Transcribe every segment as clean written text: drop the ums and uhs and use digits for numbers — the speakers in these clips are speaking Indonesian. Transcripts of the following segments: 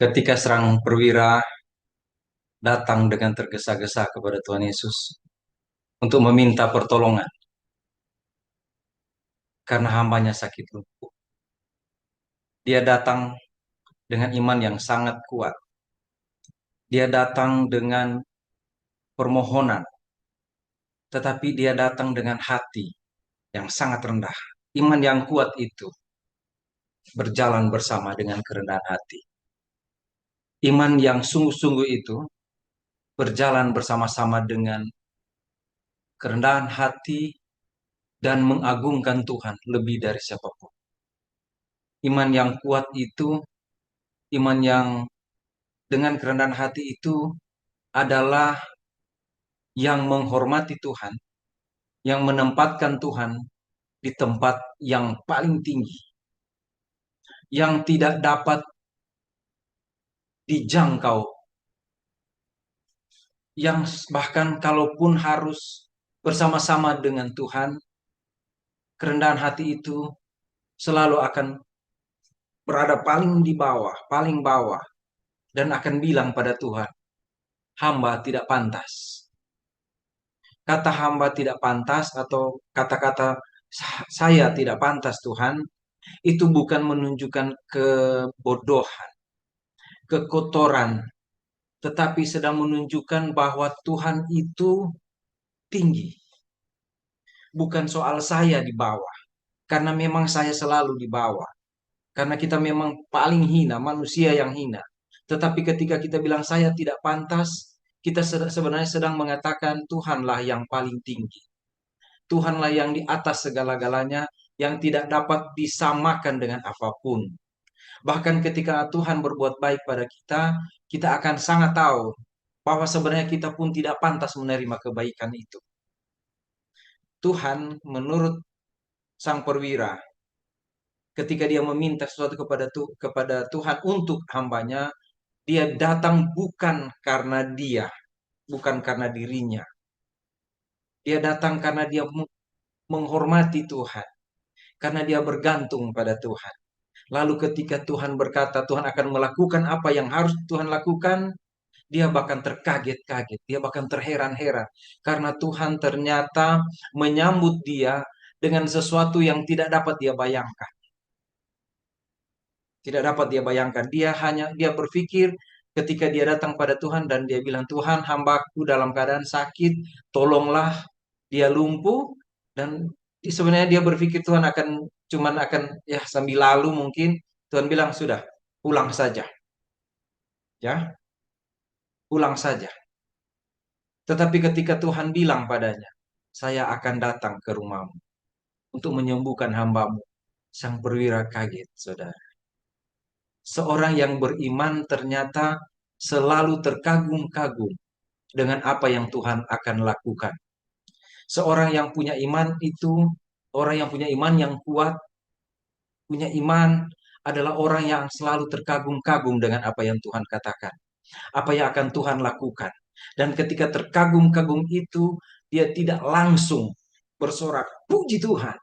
Ketika serang perwira datang dengan tergesa-gesa kepada Tuhan Yesus untuk meminta pertolongan karena hambanya sakit lumpuh. Dia datang dengan iman yang sangat kuat. Dia datang dengan permohonan, tetapi dia datang dengan hati yang sangat rendah. Iman yang kuat itu berjalan bersama dengan kerendahan hati. Iman yang sungguh-sungguh itu berjalan bersama-sama dengan kerendahan hati dan mengagungkan Tuhan lebih dari siapapun. Iman yang kuat itu, iman yang dengan kerendahan hati itu adalah yang menghormati Tuhan, yang menempatkan Tuhan di tempat yang paling tinggi, yang tidak dapat dijangkau, yang bahkan kalaupun harus bersama-sama dengan Tuhan, kerendahan hati itu selalu akan berada paling di bawah, paling bawah, dan akan bilang pada Tuhan, hamba tidak pantas. Kata hamba tidak pantas atau kata-kata saya tidak pantas Tuhan, itu bukan menunjukkan kebodohan, kekotoran, tetapi sedang menunjukkan bahwa Tuhan itu tinggi. Bukan soal saya di bawah, karena memang saya selalu di bawah. Karena kita memang paling hina, manusia yang hina. Tetapi ketika kita bilang saya tidak pantas, kita sebenarnya sedang mengatakan Tuhanlah yang paling tinggi. Tuhanlah yang di atas segala-galanya, yang tidak dapat disamakan dengan apapun. Bahkan ketika Tuhan berbuat baik pada kita, kita akan sangat tahu bahwa sebenarnya kita pun tidak pantas menerima kebaikan itu. Tuhan menurut sang perwira, ketika dia meminta sesuatu kepada Tuhan untuk hambanya, dia datang bukan karena dia, bukan karena dirinya. Dia datang karena dia menghormati Tuhan, karena dia bergantung pada Tuhan. Lalu ketika Tuhan berkata Tuhan akan melakukan apa yang harus Tuhan lakukan, dia bahkan terkaget-kaget, dia bahkan terheran-heran. Karena Tuhan ternyata menyambut dia dengan sesuatu yang tidak dapat dia bayangkan. Tidak dapat dia bayangkan. Dia berpikir ketika dia datang pada Tuhan dan dia bilang, Tuhan hambaku dalam keadaan sakit, tolonglah, dia lumpuh. Dan sebenarnya dia berpikir Tuhan akan ya sambil lalu mungkin. Tuhan bilang, sudah, pulang saja. Ya, pulang saja. Tetapi ketika Tuhan bilang padanya, saya akan datang ke rumahmu untuk menyembuhkan hambamu. Sang perwira kaget, saudara. Seorang yang beriman ternyata selalu terkagum-kagum dengan apa yang Tuhan akan lakukan. Seorang yang punya iman itu, orang yang punya iman yang kuat, punya iman adalah orang yang selalu terkagum-kagum dengan apa yang Tuhan katakan. Apa yang akan Tuhan lakukan. Dan ketika terkagum-kagum itu, dia tidak langsung bersorak, puji Tuhan.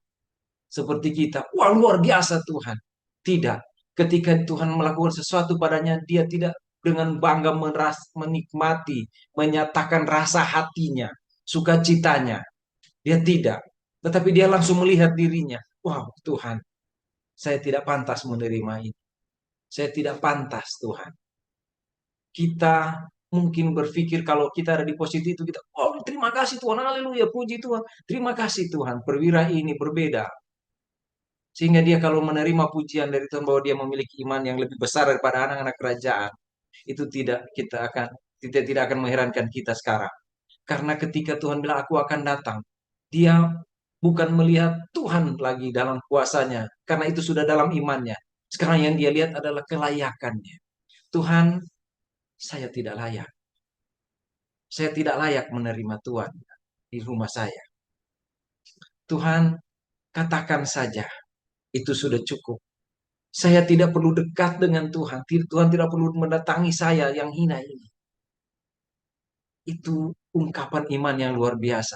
Seperti kita, wah luar biasa Tuhan. Tidak. Ketika Tuhan melakukan sesuatu padanya, dia tidak dengan bangga menikmati, menyatakan rasa hatinya, sukacitanya. Dia tidak. Tetapi dia langsung melihat dirinya. Wow Tuhan, saya tidak pantas menerima ini. Saya tidak pantas Tuhan. Kita mungkin berpikir kalau kita ada di posisi itu, kita, oh terima kasih Tuhan, haleluya, puji Tuhan. Terima kasih Tuhan, perwira ini berbeda. Sehingga dia kalau menerima pujian dari Tuhan bahwa dia memiliki iman yang lebih besar daripada anak-anak kerajaan, itu tidak akan mengherankan kita sekarang. Karena ketika Tuhan bilang aku akan datang, dia bukan melihat Tuhan lagi dalam kuasanya, karena itu sudah dalam imannya. Sekarang yang dia lihat adalah kelayakannya. Tuhan, saya tidak layak. Saya tidak layak menerima Tuhan di rumah saya. Tuhan, katakan saja, itu sudah cukup. Saya tidak perlu dekat dengan Tuhan. Tuhan tidak perlu mendatangi saya yang hina ini. Itu ungkapan iman yang luar biasa.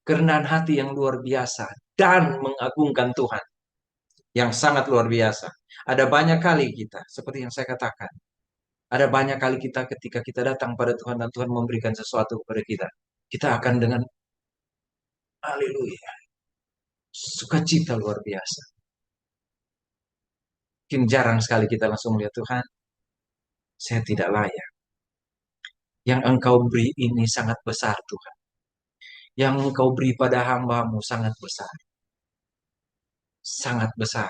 Kerendahan hati yang luar biasa. Dan mengagungkan Tuhan. Yang sangat luar biasa. Ada banyak kali kita, seperti yang saya katakan. Ada banyak kali kita ketika kita datang pada Tuhan dan Tuhan memberikan sesuatu kepada kita. Kita akan dengan haleluya, sukacita luar biasa. Mungkin jarang sekali kita langsung melihat Tuhan, saya tidak layak. Yang engkau beri ini sangat besar Tuhan. Yang engkau beri pada hambamu sangat besar. Sangat besar.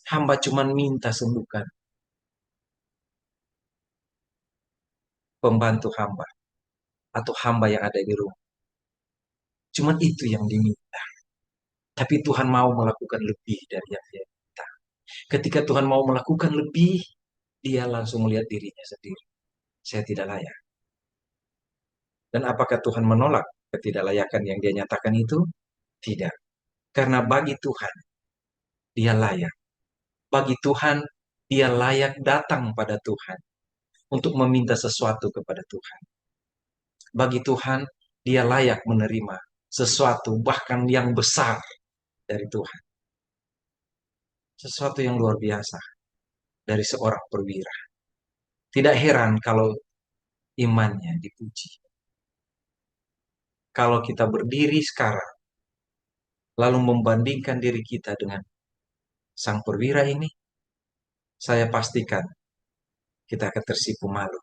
Hamba cuma minta sembuhkan pembantu hamba atau hamba yang ada di rumah. Cuma itu yang diminta. Tapi Tuhan mau melakukan lebih dari yang dia minta. Ketika Tuhan mau melakukan lebih, dia langsung melihat dirinya sendiri. Saya tidak layak. Dan apakah Tuhan menolak ketidaklayakan yang dia nyatakan itu? Tidak. Karena bagi Tuhan, dia layak. Bagi Tuhan, dia layak datang pada Tuhan untuk meminta sesuatu kepada Tuhan. Bagi Tuhan, dia layak menerima sesuatu bahkan yang besar dari Tuhan. Sesuatu yang luar biasa dari seorang perwira. Tidak heran kalau imannya dipuji. Kalau kita berdiri sekarang, lalu membandingkan diri kita dengan sang perwira ini, saya pastikan kita akan tersipu malu.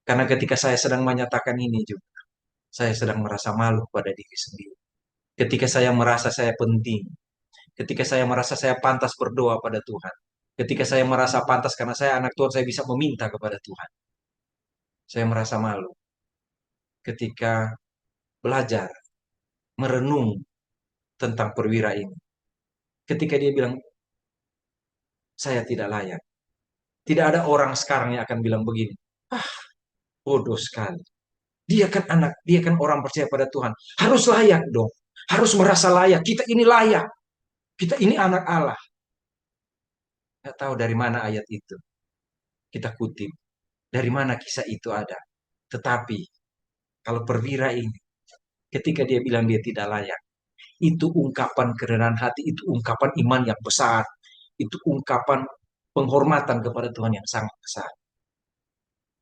Karena ketika saya sedang menyatakan ini juga, saya sedang merasa malu pada diri sendiri. Ketika saya merasa saya penting, ketika saya merasa saya pantas berdoa pada Tuhan, ketika saya merasa pantas karena saya anak Tuhan, saya bisa meminta kepada Tuhan. Saya merasa malu ketika belajar, merenung tentang perwira ini. Ketika dia bilang, saya tidak layak. Tidak ada orang sekarang yang akan bilang begini. Ah, bodoh sekali. Dia kan anak, dia kan orang percaya pada Tuhan. Harus layak dong. Harus merasa layak. Kita ini layak. Kita ini anak Allah. Nggak tahu dari mana ayat itu. Kita kutip. Dari mana kisah itu ada. Tetapi, kalau perwira ini, ketika dia bilang dia tidak layak, itu ungkapan kerendahan hati, itu ungkapan iman yang besar. Itu ungkapan penghormatan kepada Tuhan yang sangat besar.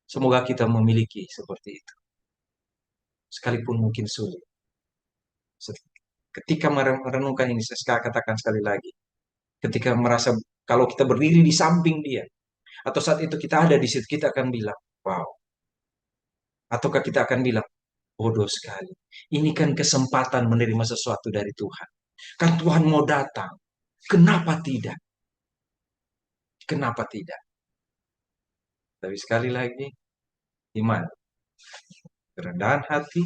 Semoga kita memiliki seperti itu. Sekalipun mungkin sulit. Ketika merenungkan ini, saya katakan sekali lagi. Ketika merasa, kalau kita berdiri di samping dia, atau saat itu kita ada di situ, kita akan bilang, wow. Ataukah kita akan bilang, bodoh sekali. Ini kan kesempatan menerima sesuatu dari Tuhan. Kan Tuhan mau datang. Kenapa tidak? Kenapa tidak? Tapi sekali lagi, iman, kerendahan hati,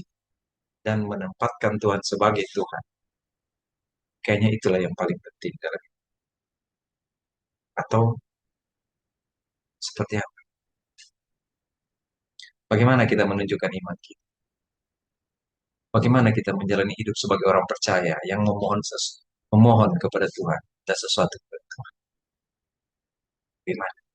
dan menempatkan Tuhan sebagai Tuhan. Kayaknya itulah yang paling penting dalam hidup. Atau seperti apa? Bagaimana kita menunjukkan iman kita? Bagaimana kita menjalani hidup sebagai orang percaya yang memohon kepada Tuhan dan sesuatu kepada Tuhan? Bagaimana?